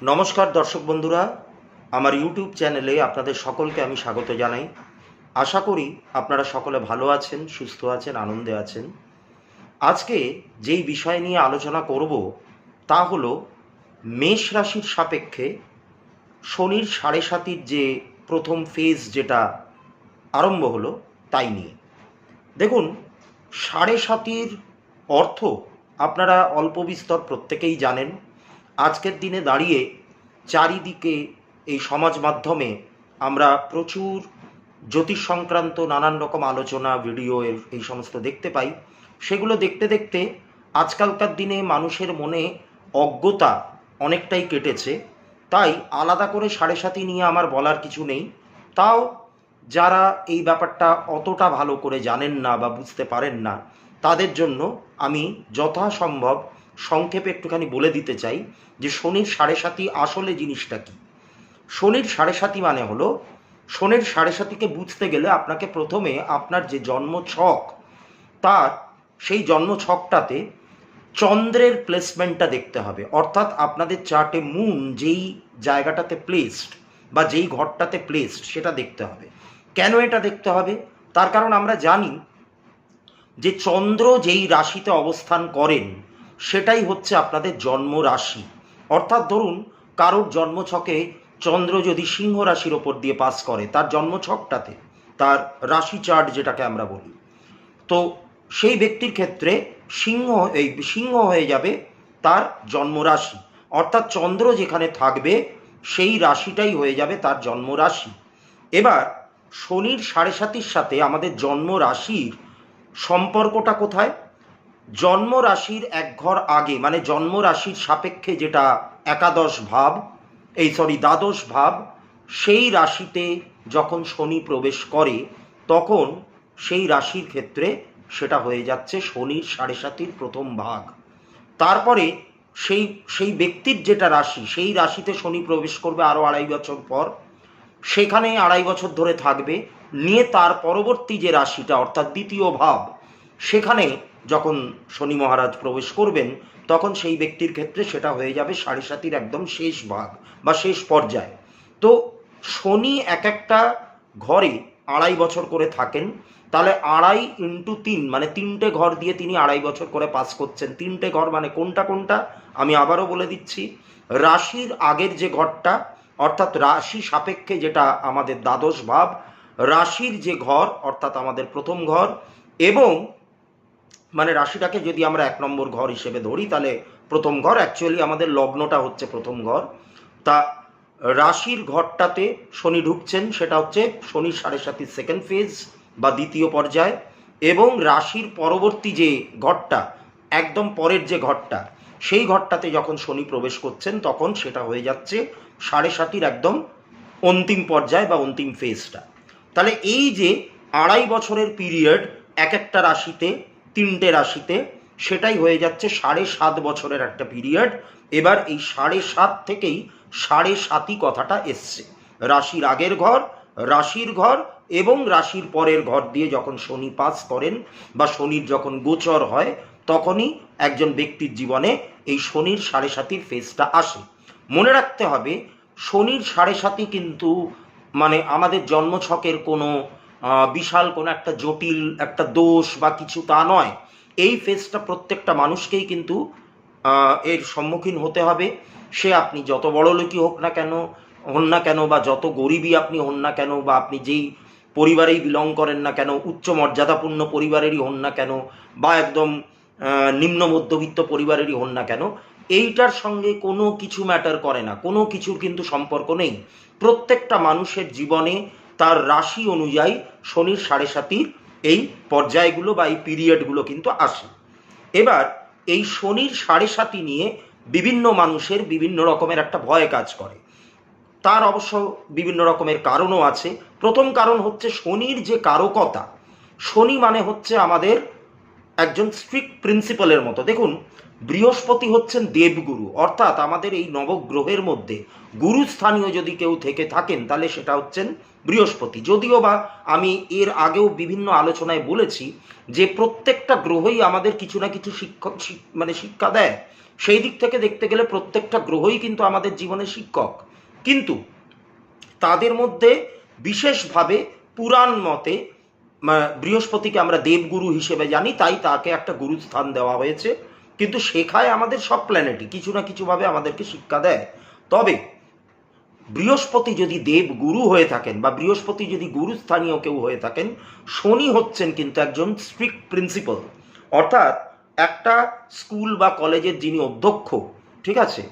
নমস্কার দর্শক বন্ধুরা, আমার ইউটিউব চ্যানেলে আপনাদের সকলকে আমি স্বাগত জানাই। আশা করি আপনারা সকলে ভালো আছেন, সুস্থ আছেন, আনন্দে আছেন। আজকে যেই বিষয় নিয়ে আলোচনা করব তা হলো মেষ রাশির সাপেক্ষে শনির সাড়ে সাতির যে প্রথম ফেজ যেটা আরম্ভ হলো তাই নিয়ে। দেখুন, সাড়ে সাতির অর্থ আপনারা অল্প বিস্তর প্রত্যেকেই জানেন। আজকের দিনে দাঁড়িয়ে চারিদিকে এই সমাজ মাধ্যমে আমরা প্রচুর জ্যোতিষ সংক্রান্ত নানান রকম আলোচনা, ভিডিও এই সমস্ত দেখতে পাই। সেগুলো দেখতে দেখতে আজকালকার দিনে মানুষের মনে অজ্ঞতা অনেকটাই কেটেছে। তাই আলাদা করে সাড়ে সাতি নিয়ে আমার বলার কিছু নেই। তাও যারা এই ব্যাপারটা অতটা ভালো করে জানেন না বা বুঝতে পারেন না, তাদের জন্য আমি যথাসম্ভব সংক্ষেপে একটুখানি বলে দিতে চাই যে শনির সাড়ে সাতি আসলে জিনিসটা কী। শনির সাড়ে সাতি মানে হলো, শনির সাড়ে সাতিকে বুঝতে গেলে আপনাকে প্রথমে আপনার যে জন্ম ছক, তার সেই জন্ম ছকটাতে চন্দ্রের প্লেসমেন্টটা দেখতে হবে। অর্থাৎ আপনাদের চার্টে মুন যেই জায়গাটাতে প্লেসড বা যেই ঘরটাতে প্লেসড সেটা দেখতে হবে। কেন এটা দেখতে হবে? তার কারণ আমরা জানি যে চন্দ্র যেই রাশিতে অবস্থান করেন সেটাই হচ্ছে আপনাদের জন্ম রাশি। অর্থাৎ ধরুন কারোর জন্মছকে চন্দ্র যদি সিংহ রাশির ওপর দিয়ে পাস করে তার জন্মছকটাতে, তার রাশি চার্ট যেটাকে আমরা বলি, তো সেই ব্যক্তির ক্ষেত্রে সিংহ হয়ে যাবে তার জন্মরাশি। অর্থাৎ চন্দ্র যেখানে থাকবে সেই রাশিটাই হয়ে যাবে তার জন্মরাশি। এবার শনির সাড়ে সাতির সাথে আমাদের জন্ম রাশির সম্পর্কটা কোথায়? জন্ম রাশির এক ঘর আগে, মানে জন্ম রাশির সাপেক্ষে যেটা একাদশ ভাব, দ্বাদশ ভাব, সেই রাশিতে যখন শনি প্রবেশ করে তখন সেই রাশির ক্ষেত্রে সেটা হয়ে যাচ্ছে শনির সাড়ে সাতির প্রথম ভাগ। তারপরে সেই সেই ব্যক্তির যেটা রাশি, সেই রাশিতে শনি প্রবেশ করবে আরও 2.5 বছর পর। সেখানে 2.5 বছর ধরে থাকবে, নিয়ে তার পরবর্তী যে রাশিটা অর্থাৎ দ্বিতীয় ভাব, সেখানে যখন শনি মহারাজ প্রবেশ করবেন তখন সেই ব্যক্তির ক্ষেত্রে সেটা হয়ে যাবে সাড়ে সাতির একদম শেষ ভাগ বা শেষ পর্যায়ে। তো শনি এক একটা ঘরে 2.5 বছর করে থাকেন। তাহলে 2.5 × 3 মানে 3টে ঘর দিয়ে তিনি 2.5 বছর করে পাস করছেন। 3টে ঘর মানে কোনটা কোনটা আমি আবারও বলে দিচ্ছি। রাশির আগের যে ঘরটা, অর্থাৎ রাশি সাপেক্ষে যেটা আমাদের দ্বাদশ ভাব, রাশির যে ঘর অর্থাৎ আমাদের প্রথম ঘর, এবং মানে রাশিটাকে যদি আমরা 1 নম্বর ঘর হিসেবে ধরি তাহলে প্রথম ঘর, অ্যাকচুয়ালি আমাদের লগ্নটা হচ্ছে প্রথম ঘর। তা রাশির ঘরটাতে শনি ঢুকছেন, সেটা হচ্ছে শনির সাড়ে সাতির সেকেন্ড ফেজ বা দ্বিতীয় পর্যায়। এবং রাশির পরবর্তী যে ঘরটা, একদম পরের যে ঘরটা, সেই ঘরটাতে যখন শনি প্রবেশ করছেন তখন সেটা হয়ে যাচ্ছে সাড়ে সাতির একদম অন্তিম পর্যায় বা অন্তিম ফেজটা। তাহলে এই যে 2.5 বছরের পিরিয়ড এক একটা রাশিতে, 3টে রাশিতে, সেটাই হয়ে যাচ্ছে 7.5 বছরের একটা পিরিয়ড। এবার এই 7.5 থেকেই সাড়ে সাতি কথাটা এসছে। রাশির আগের ঘর, রাশির ঘর এবং রাশির পরের ঘর দিয়ে যখন শনি পাস করেন বা শনির যখন গোচর হয় তখনই একজন ব্যক্তির জীবনে এই শনির সাড়ে সাতির ফেজটা আসে। মনে রাখতে হবে, শনির সাড়ে সাতি কিন্তু মানে আমাদের জন্মছকের কোনো বিশাল কোনো একটা জটিল একটা দোষ বা কিছু তা নয়। এই ফেজটা প্রত্যেকটা মানুষকেই কিন্তু এর সম্মুখীন হতে হবে। সে আপনি যত বড় লোকই হন না কেন বা যত গরিবই আপনি হন না কেন, বা আপনি যেই পরিবারেই বিলং করেন না কেন, উচ্চ মর্যাদাপূর্ণ পরিবারেরই হন না কেন বা একদম নিম্ন মধ্যবিত্ত পরিবারেরই হন না কেন, এইটার সঙ্গে কোনো কিছু ম্যাটার করে না, কোনো কিছুর কিন্তু সম্পর্ক নেই। প্রত্যেকটা মানুষের জীবনে তার রাশি অনুযায়ী শনির সাড়ে সাতির এই পর্যায়গুলো বা এই পিরিয়ডগুলো কিন্তু আসে। এবার এই শনির সাড়ে সাতি নিয়ে বিভিন্ন মানুষের বিভিন্ন রকমের একটা ভয় কাজ করে। তার অবশ্য বিভিন্ন রকমের কারণও আছে। প্রথম কারণ হচ্ছে শনির যে কারকতা। শনি মানে হচ্ছে আমাদের একজন স্ট্রিক্ট প্রিন্সিপালের মতো। দেখুন, বৃহস্পতি হচ্ছেন দেবগুরু, অর্থাৎ আমাদের এই নবগ্রহের মধ্যে গুরুস্থানীয় যদি কেউ থেকে থাকেন তাহলে সেটা হচ্ছেন বৃহস্পতি। যদিও বা আমি এর আগেও বিভিন্ন আলোচনায় বলেছি যে প্রত্যেকটা গ্রহই আমাদের কিছু না কিছু শিক্ষা দেয়। সেই দিক থেকে দেখতে গেলে প্রত্যেকটা গ্রহই কিন্তু আমাদের জীবনের শিক্ষক, কিন্তু তাদের মধ্যে বিশেষভাবে পুরাণ মতে বৃহস্পতিকে আমরা দেবগুরু হিসেবে জানি, তাই তাকে একটা গুরুস্থান দেওয়া হয়েছে। কিন্তু শেখায় আমাদের সব প্ল্যানেটই কিছু না কিছুভাবে আমাদেরকে শিক্ষা দেয়। তবে বৃহস্পতি যদি দেবগুরু হয়ে থাকেন বা বৃহস্পতি যদি গুরুস্থানীয় কেউ হয়ে থাকেন, শনি হচ্ছেন কিন্তু একজন স্ট্রিক্ট প্রিন্সিপাল, অর্থাৎ একটা স্কুল বা কলেজের যিনি অধ্যক্ষ, ঠিক আছে,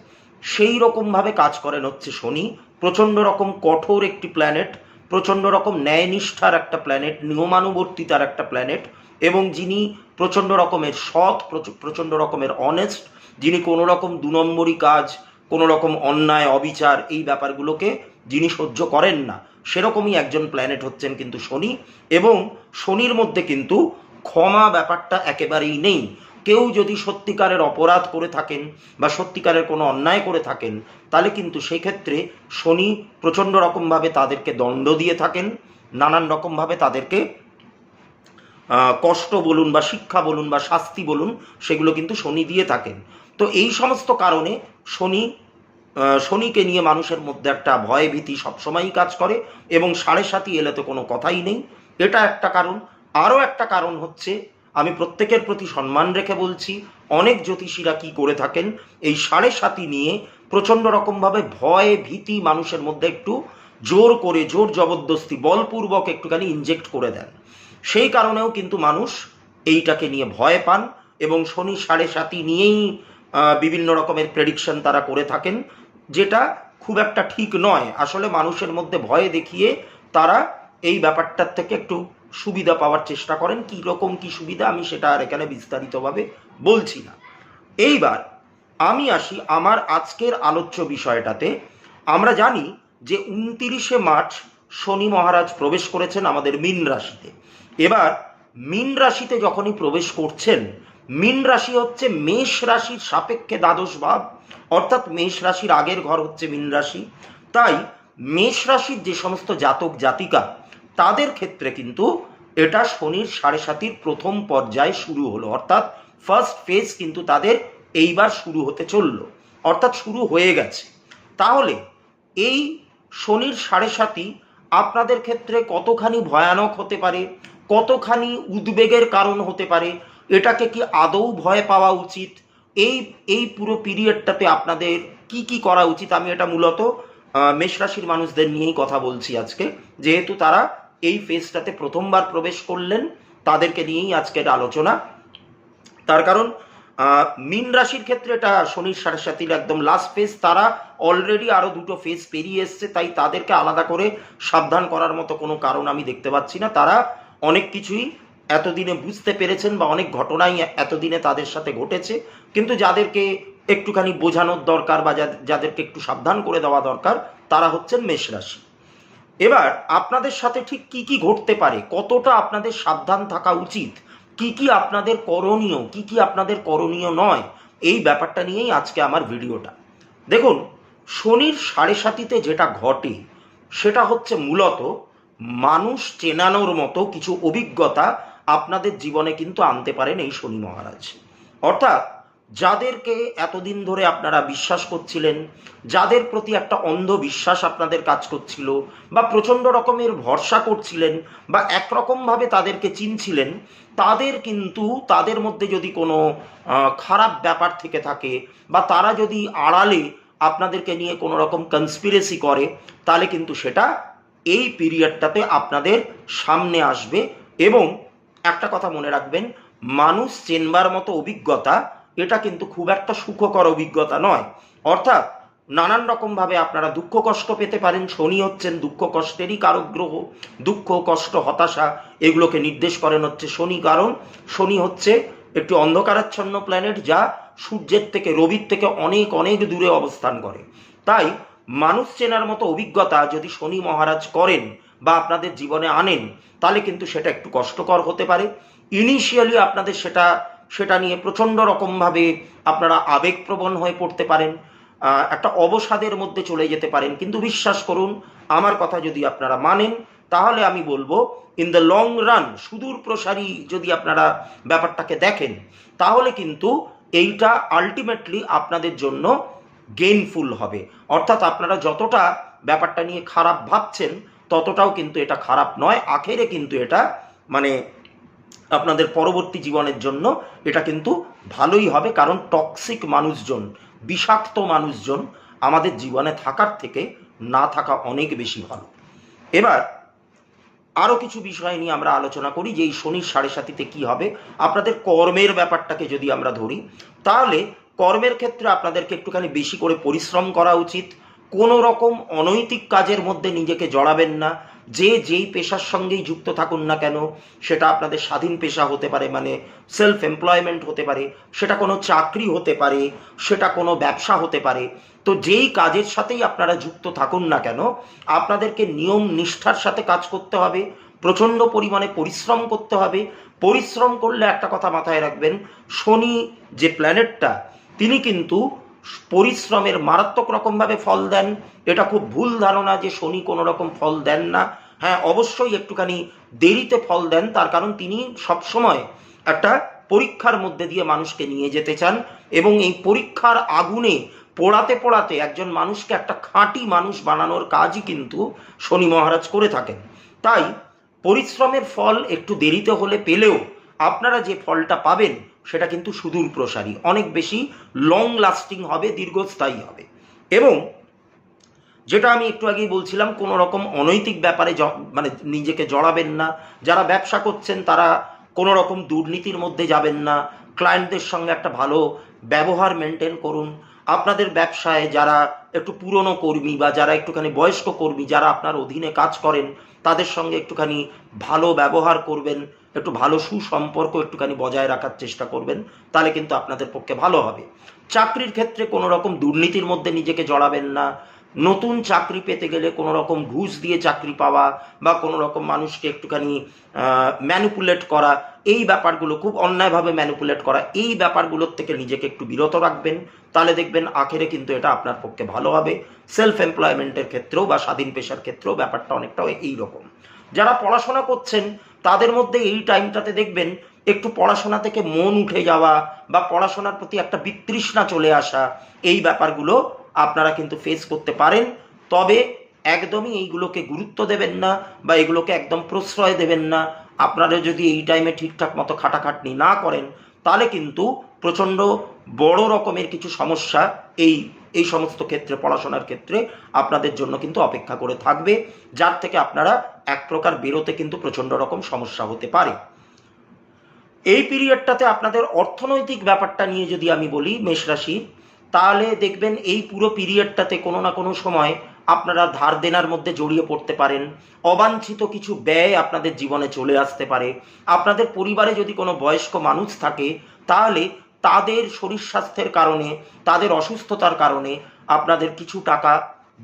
সেই রকমভাবে কাজ করেন হচ্ছে শনি। প্রচণ্ড রকম কঠোর একটি প্ল্যানেট, প্রচণ্ড রকম ন্যায়নিষ্ঠার একটা প্ল্যানেট, নিয়মানুবর্তিতার একটা প্ল্যানেট, এবং যিনি প্রচণ্ড রকমের সৎ, প্রচণ্ড রকমের অনেস্ট, যিনি কোনো রকম দু নম্বরই কাজ, কোনো রকম অন্যায় অবিচার এই ব্যাপারগুলোকে যিনি সহ্য করেন না, সেরকমই একজন প্ল্যানেট হচ্ছেন কিন্তু শনি। এবং শনির মধ্যে কিন্তু ক্ষমা ব্যাপারটা একেবারেই নেই। কেউ যদি সত্যিকারের অপরাধ করে থাকেন বা সত্যিকারের কোনো অন্যায় করে থাকেন, তাহলে কিন্তু সেক্ষেত্রে শনি প্রচণ্ড রকমভাবে তাদেরকে দণ্ড দিয়ে থাকেন, নানান রকমভাবে তাদেরকে কষ্ট বলুন বা শিক্ষা বলুন বা শাস্তি বলুন, সেগুলো কিন্তু শনি দিয়ে থাকেন। তো এই সমস্ত কারণে শনিকে নিয়ে মানুষের মধ্যে একটা ভয় ভীতি সবসময়ই কাজ করে, এবং 7.5 এলে তো কোনো কথাই নেই, এটা একটা কারণ। আরও একটা কারণ হচ্ছে, আমি প্রত্যেকের প্রতি সম্মান রেখে বলছি, অনেক জ্যোতিষীরা কি করে থাকেন, এই 7.5 নিয়ে প্রচণ্ড রকমভাবে ভয় ভীতি মানুষের মধ্যে একটু জোর করে, জোর জবরদস্তি বলপূর্বক একটুখানি ইনজেক্ট করে দেন। সেই কারণেও কিন্তু মানুষ এইটাকে নিয়ে ভয় পান, এবং শনি 7.5 নিয়েই বিভিন্ন রকমের প্রেডিকশন তারা করে থাকেন, যেটা খুব একটা ঠিক নয়। আসলে মানুষের মধ্যে ভয় দেখিয়ে তারা এই ব্যাপারটার থেকে একটু সুবিধা পাওয়ার চেষ্টা করেন। কী রকম কী সুবিধা আমি সেটা আর এখানে বিস্তারিতভাবে বলছি না। এইবার আমি আসি আমার আজকের আলোচ্য বিষয়টাতে। আমরা জানি যে 29শে মার্চ শনি মহারাজ প্রবেশ করেছেন আমাদের মীন রাশিতে। এবার মীন রাশিতে যখনই প্রবেশ করছেন, মীন রাশি হচ্ছে মেষ রাশির সাপেক্ষে দ্বাদশ ভাব, অর্থাৎ মেষ রাশির আগের ঘর হচ্ছে মীন রাশি। তাই মেষ রাশির যে সমস্ত জাতক জাতিকা, তাদের ক্ষেত্রে কিন্তু এটা শনির 7.5 প্রথম পর্যায়ে শুরু হলো, অর্থাৎ ফার্স্ট ফেজ কিন্তু তাদের এইবার শুরু হতে চলল, অর্থাৎ শুরু হয়ে গেছে। তাহলে এই শনির 7.5 আপনাদের ক্ষেত্রে কতখানি ভয়ানক হতে পারে, কতখানি উদ্বেগের কারণ হতে পারে, এটাকে কি আদৌ ভয় পাওয়া উচিত, এই পুরো পিরিয়ডটাতে আপনাদের কি কি করা উচিত, আমি এটা মূলত মেষ রাশির মানুষদের নিয়েই কথা বলছি আজকে, যেহেতু তারা এই ফেজটাতে প্রথমবার প্রবেশ করলেন, তাদেরকে নিয়েই আজকের আলোচনা। তার কারণ মীন রাশির ক্ষেত্রে এটা শনির 7.5 একদম লাস্ট ফেজ, তারা অলরেডি আরও 2টো ফেজ পেরিয়ে এসছে, তাই তাদেরকে আলাদা করে সাবধান করার মতো কোনো কারণ আমি দেখতে পাচ্ছি না। তারা অনেক কিছুই এতদিনে বুঝতে পেরেছেন বা অনেক ঘটনাই এতদিনে তাদের সাথে ঘটেছে, কিন্তু যাদেরকে একটুখানি বোঝানোর দরকার বা যাদেরকে একটু সাবধান করে দেওয়া দরকার, তারা হচ্ছেন মেষ রাশি। এবার আপনাদের সাথে ঠিক কি কি ঘটতে পারে, কতটা আপনাদের সাবধান থাকা উচিত, কি কি আপনাদের করণীয়, কি কি আপনাদের করণীয় নয়, এই ব্যাপারটা নিয়েই আজকে আমার ভিডিওটা। দেখুন, শনির 7.5-তে যেটা ঘটে সেটা হচ্ছে মূলত মানুষ চেনানোর মতো কিছু অভিজ্ঞতা আপনাদের জীবনে কিন্তু আনতে পারেন এই শনি মহারাজ। অর্থাৎ যাদেরকে এতদিন ধরে আপনারা বিশ্বাস করছিলেন, যাদের প্রতি একটা অন্ধবিশ্বাস আপনাদের কাজ করছিল, বা প্রচণ্ড রকমের ভরসা করছিলেন, বা একরকমভাবে তাদেরকে চিনছিলেন, তাদের কিন্তু তাদের মধ্যে যদি কোনো খারাপ ব্যাপার থেকে থাকে, বা তারা যদি আড়ালে আপনাদেরকে নিয়ে কোনো রকম কনস্পিরেসি করে, তাহলে কিন্তু সেটা এই পিরিয়ডটাতে আপনাদের সামনে আসবে। এবং একটা কথা মনে রাখবেন, মানুষ চেনবার মতো অভিজ্ঞতা এটা কিন্তু খুব একটা সুখকর অভিজ্ঞতা নয়। অর্থাৎ নানান রকমভাবে আপনারা দুঃখ কষ্ট পেতে পারেন। শনি হচ্ছেন দুঃখ কষ্টেরই কারক গ্রহ। দুঃখ কষ্ট হতাশা এগুলোকে নির্দেশ করেন হচ্ছে শনি, কারণ শনি হচ্ছে একটি অন্ধকারাচ্ছন্ন প্ল্যানেট, যা সূর্যের থেকে, রবির থেকে অনেক অনেক দূরে অবস্থান করে। তাই মানুষ চেনার মতো অভিজ্ঞতা যদি শনি মহারাজ করেন বা আপনাদের জীবনে আনেন, তাহলে কিন্তু সেটা একটু কষ্টকর হতে পারে। ইনিশিয়ালি আপনাদের সেটা সেটা নিয়ে প্রচণ্ড রকমভাবে আপনারা আবেগপ্রবণ হয়ে পড়তে পারেন, একটা অবসাদের মধ্যে চলে যেতে পারেন। কিন্তু বিশ্বাস করুন, আমার কথা যদি আপনারা মানেন, তাহলে আমি বলবো ইন দ্য লং রান, সুদূর প্রসারী যদি আপনারা ব্যাপারটাকে দেখেন, তাহলে কিন্তু এইটা আলটিমেটলি আপনাদের জন্য গেইনফুল হবে। অর্থাৎ আপনারা যতটা ব্যাপারটা নিয়ে খারাপ ভাবছেন, ততটাও কিন্তু এটা খারাপ নয়। আখেরে কিন্তু এটা মানে আপনাদের পরবর্তী জীবনের জন্য এটা কিন্তু ভালোই হবে। কারণ টক্সিক মানুষজন, বিষাক্ত মানুষজন আমাদের জীবনে থাকার থেকে না থাকা অনেক বেশি ভালো। এবার আরও কিছু বিষয় নিয়ে আমরা আলোচনা করি যে এই শনির 7.5-তে কী হবে। আপনাদের কর্মের ব্যাপারটাকে যদি আমরা ধরি, তাহলে কর্মের ক্ষেত্রে আপনাদেরকে একটুখানি বেশি করে পরিশ্রম করা উচিত। কোনো রকম অনৈতিক কাজের মধ্যে নিজেকে জড়াবেন না। যেই পেশার সঙ্গেই যুক্ত থাকুন না কেন, সেটা আপনাদের স্বাধীন পেশা হতে পারে, মানে সেলফ এমপ্লয়মেন্ট হতে পারে, সেটা কোনো চাকরি হতে পারে, সেটা কোনো ব্যবসা হতে পারে। তো যেই কাজের সাথেই আপনারা যুক্ত থাকুন না কেন, আপনাদেরকে নিয়ম নিষ্ঠার সাথে কাজ করতে হবে, প্রচণ্ড পরিমাণে পরিশ্রম করতে হবে। পরিশ্রম করলে একটা কথা মাথায় রাখবেন, শনি যে প্ল্যানেটটা, তিনি কিন্তু পরিশ্রমের মারাত্মক রকমভাবে ফল দেন। এটা খুব ভুল ধারণা যে শনি কোনো রকম ফল দেন না। হ্যাঁ, অবশ্যই একটুখানি দেরিতে ফল দেন, তার কারণ তিনি সবসময় একটা পরীক্ষার মধ্যে দিয়ে মানুষকে নিয়ে যেতে চান, এবং এই পরীক্ষার আগুনে পোড়াতে পোড়াতে একজন মানুষকে একটা খাঁটি মানুষ বানানোর কাজই কিন্তু শনি মহারাজ করে থাকেন। তাই পরিশ্রমের ফল একটু দেরিতে হলে পেলেও আপনারা যে ফলটা পাবেন সেটা কিন্তু সুদূর প্রসারী, অনেক বেশি লং লাস্টিং হবে, দীর্ঘস্থায়ী হবে। এবং যেটা আমি একটু আগেই বলছিলাম, কোনো রকম অনৈতিক ব্যাপারে মানে নিজেকে জড়াবেন না। যারা ব্যবসা করছেন তারা কোনো রকম দুর্নীতির মধ্যে যাবেন না। ক্লায়েন্টদের সঙ্গে একটা ভালো ব্যবহার মেনটেন করুন। আপনাদের ব্যবসায় যারা একটু পুরনো কর্মী বা যারা একটুখানি বয়স্ক কর্মী, যারা আপনার অধীনে কাজ করেন, তাদের সঙ্গে একটুখানি ভালো ব্যবহার করবেন, একটু ভালো সুসম্পর্ক একটুখানি বজায় রাখার চেষ্টা করবেন, তাহলে কিন্তু আপনাদের পক্ষে ভালো হবে। চাকরির ক্ষেত্রে কোনো রকম দুর্নীতির মধ্যে নিজেকে জড়াবেন না। নতুন চাকরি পেতে গেলে কোনো রকম ঘুষ দিয়ে চাকরি পাওয়া বা কোনো রকম মানুষকে একটুখানি ম্যানিপুলেট করা, এই ব্যাপারগুলো, খুব অন্যায়ভাবে ম্যানিপুলেট করা, এই ব্যাপারগুলোর থেকে নিজেকে একটু বিরত রাখবেন। তাহলে দেখবেন আখেরে কিন্তু এটা আপনার পক্ষে ভালো হবে। সেলফ এমপ্লয়মেন্টের ক্ষেত্রেও বা স্বাধীন পেশার ক্ষেত্রেও ব্যাপারটা অনেকটা এই রকম। যারা পড়াশোনা করছেন তাদের মধ্যে এই টাইমটাতে দেখবেন একটু পড়াশোনা থেকে মন উঠে যাওয়া বা পড়াশোনার প্রতি একটা বিতৃষ্ণা চলে আসা, এই ব্যাপারগুলো আপনারা কিন্তু ফেস করতে পারেন। তবে একদমই এইগুলোকে গুরুত্ব দেবেন না বা এগুলোকে একদম প্রশ্রয় দেবেন না। আপনারা যদি এই টাইমে ঠিকঠাক মতো খাটাখাটনি না করেন, তাহলে কিন্তু প্রচণ্ড বড় রকমের কিছু সমস্যা এই সমস্ত ক্ষেত্রে, পড়াশোনার ক্ষেত্রে আপনাদের জন্য কিন্তু অপেক্ষা করে থাকবে, যার থেকে আপনারা এক প্রকার বেরোতে কিন্তু প্রচণ্ড রকম সমস্যা হতে পারে। এই পিরিয়ডটাতে আপনাদের অর্থনৈতিক ব্যাপারটা নিয়ে যদি আমি বলি মেষ রাশি, তাহলে দেখবেন এই পুরো পিরিয়ডটাতে কোনো না কোনো সময় আপনারা ধার দেনার মধ্যে জড়িয়ে পড়তে পারেন। অবাঞ্ছিত কিছু ব্যয় আপনাদের জীবনে চলে আসতে পারে। আপনাদের পরিবারে যদি কোনো বয়স্ক মানুষ থাকে, তাহলে তাদের শরীর স্বাস্থ্যের কারণে, তাদের অসুস্থতার কারণে আপনাদের কিছু টাকা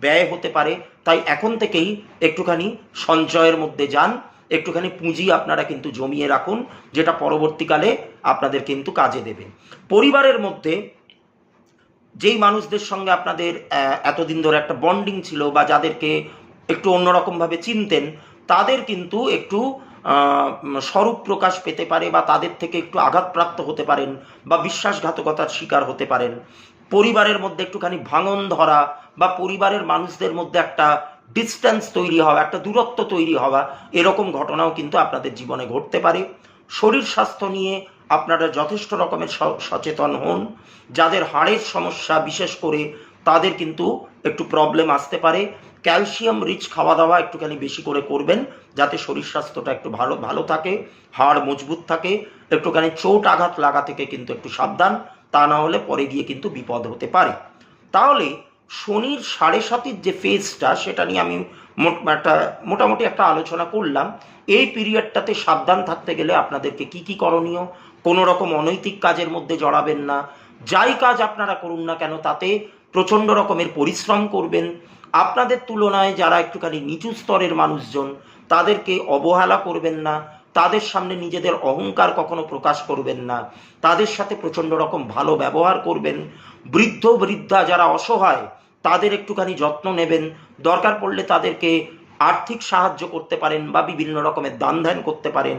ব্যয় হতে পারে। তাই এখন থেকেই একটুখানি সঞ্চয়ের মধ্যে যান, একটুখানি পুঁজি আপনারা কিন্তু জমিয়ে রাখুন, যেটা পরবর্তীকালে আপনাদের কিন্তু কাজে দেবে। পরিবারের মধ্যে যেই মানুষদের সঙ্গে আপনাদের এতদিন ধরে একটা বন্ডিং ছিল বা যাদেরকে একটু অন্যরকমভাবে চিনতেন, তাদের কিন্তু একটু স্বরূপ প্রকাশ পেতে পারে বা তাদের থেকে একটু আঘাতপ্রাপ্ত হতে পারেন বা বিশ্বাসঘাতকতার শিকার হতে পারেন। পরিবারের মধ্যে একটুখানি ভাঙন ধরা বা পরিবারের মানুষদের মধ্যে একটা ডিস্টেন্স তৈরি হওয়া, একটা দূরত্ব তৈরি হওয়া, এরকম ঘটনাও কিন্তু আপনাদের জীবনে ঘটতে পারে। শরীর স্বাস্থ্য নিয়ে আপনারা যথেষ্ট রকমের সচেতন হন। যাদের হাড়ের সমস্যা বিশেষ করে, তাদের কিন্তু একটু প্রবলেম আসতে পারে। ক্যালসিয়াম রিচ খাওয়া দাওয়া একটুখানি বেশি করে করবেন, যাতে শরীর স্বাস্থ্যটা একটু ভালো থাকে, হাড় মজবুত থাকে। একটুখানি চোট আঘাত লাগা থেকে কিন্তু একটু সাবধান, তা না হলে পরে গিয়ে কিন্তু বিপদ হতে পারে। তাহলে শনির 7.5-এর যে ফেজটা, সেটা নিয়ে আমি মোটামুটি একটা আলোচনা করলাম। এই পিরিয়ডটাতে সাবধান থাকতে গেলে আপনাদেরকে কি করণীয়। কোনো রকম অনৈতিক কাজের মধ্যে জড়াবেন না। যাই কাজ আপনারা করুন না কেন, তাতে প্রচণ্ড রকমের পরিশ্রম করবেন। আপনাদের তুলনায় যারা একটুখানি নিচু স্তরের মানুষজন, তাদেরকে অবহেলা করবেন না। তাদের সামনে নিজেদের অহংকার কখনো প্রকাশ করবেন না, তাদের সাথে প্রচণ্ড রকম ভালো ব্যবহার করবেন। বৃদ্ধ বৃদ্ধা যারা অসহায় তাদের একটুখানি যত্ন নেবেন, দরকার পড়লে তাদেরকে আর্থিক সাহায্য করতে পারেন বা বিভিন্ন রকমের দান ধ্যান করতে পারেন।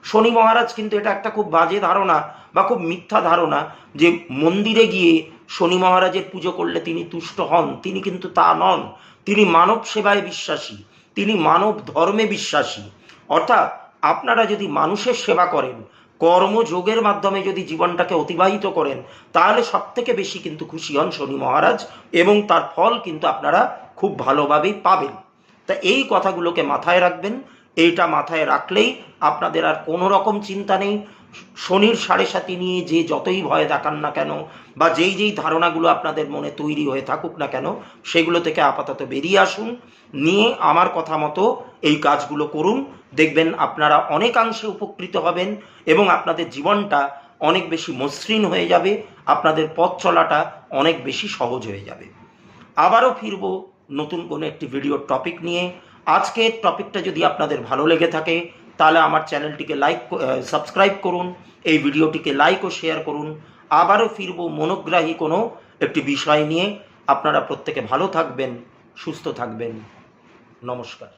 শনি মহারাজ কিন্তু এটা একটা খুব বাজে ধারণা বা খুব মিথ্যা ধারণা যে মন্দিরে গিয়ে শনি মহারাজের পুজো করলে তিনি তুষ্ট হন। তিনি কিন্তু তা নন। তিনি মানব সেবায় বিশ্বাসী, তিনি মানব ধর্মে বিশ্বাসী। অর্থাৎ আপনারা যদি মানুষের সেবা করেন, কর্মযোগের মাধ্যমে যদি জীবনটাকে অতিবাহিত করেন, তাহলে সব থেকে বেশি কিন্তু খুশি হন শনি মহারাজ এবং তার ফল কিন্তু আপনারা খুব ভালোভাবেই পাবেন। তা এই কথাগুলোকে মাথায় রাখবেন। এইটা মাথায় রাখলেই আপনাদের আর কোনো রকম চিন্তা নেই। শনির 7.5 নিয়ে যে যতই ভয় দেখান না কেন বা যেই ধারণাগুলো আপনাদের মনে তৈরি হয়ে থাকুক না কেন, সেগুলো থেকে আপাতত বেরিয়ে আসুন, নিয়ে আমার কথা মতো এই কাজগুলো করুন। দেখবেন আপনারা অনেকাংশে উপকৃত হবেন এবং আপনাদের জীবনটা অনেক বেশি মসৃণ হয়ে যাবে, আপনাদের পথ চলাটা অনেক বেশি সহজ হয়ে যাবে। আবারও ফিরব নতুন কোনো একটি ভিডিওর টপিক নিয়ে। আজকের টপিকটা যদি আপনাদের ভালো লেগে থাকে তাহলে আমার চ্যানেলটিকে সাবস্ক্রাইব করুন, এই ভিডিওটিকে লাইক ও শেয়ার করুন। আবারও ফিরব মনোগ্রাহী কোনো একটি বিষয় নিয়ে। আপনারা প্রত্যেকে ভালো থাকবেন, সুস্থ থাকবেন। নমস্কার।